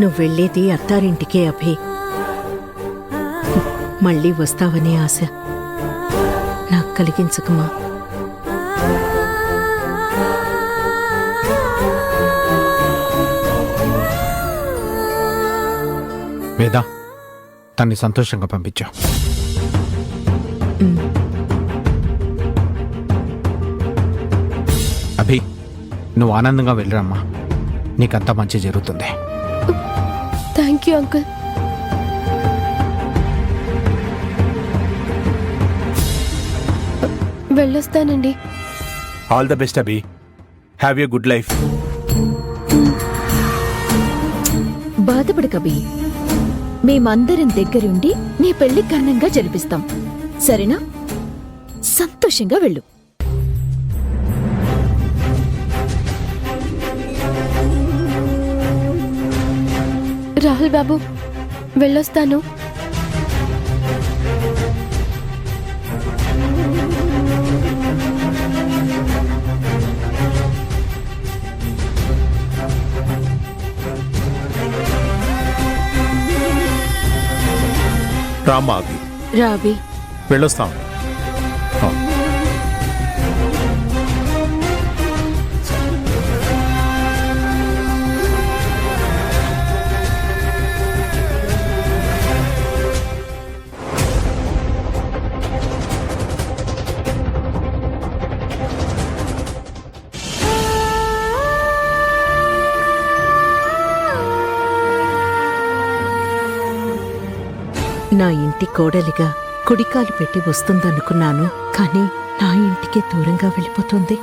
నువ్వెళ్ళేది అత్తారింటికే అభి. మళ్ళీ వస్తావనే ఆశ నాకు కలిగించకమా. వేదా, తన్ని సంతోషంగా పంపించా. అభి, నువ్వు ఆనందంగా వెళ్ళరమ్మా. నీకంతా మంచి జరుగుతుంది. Thank you uncle. వెళ్ళొస్తానండి. All the best Abhi. Have a good life. బాధపడకబి, మేమందరం దగ్గరుండి నీ పెళ్లి ఘనంగా జరిపిస్తాం, సరేనా? సంతోషంగా వెళ్ళు. రాహుల్ బాబు, వెళ్ళొస్తాను. రామ్మా అభి, రావి, వెళ్ళొస్తాం. నా ఇంటి కోడలిగా కుడికాలు పెట్టి వస్తుందనుకున్నాను, కానీ నా ఇంటికే దూరంగా వెళ్ళిపోతుంది.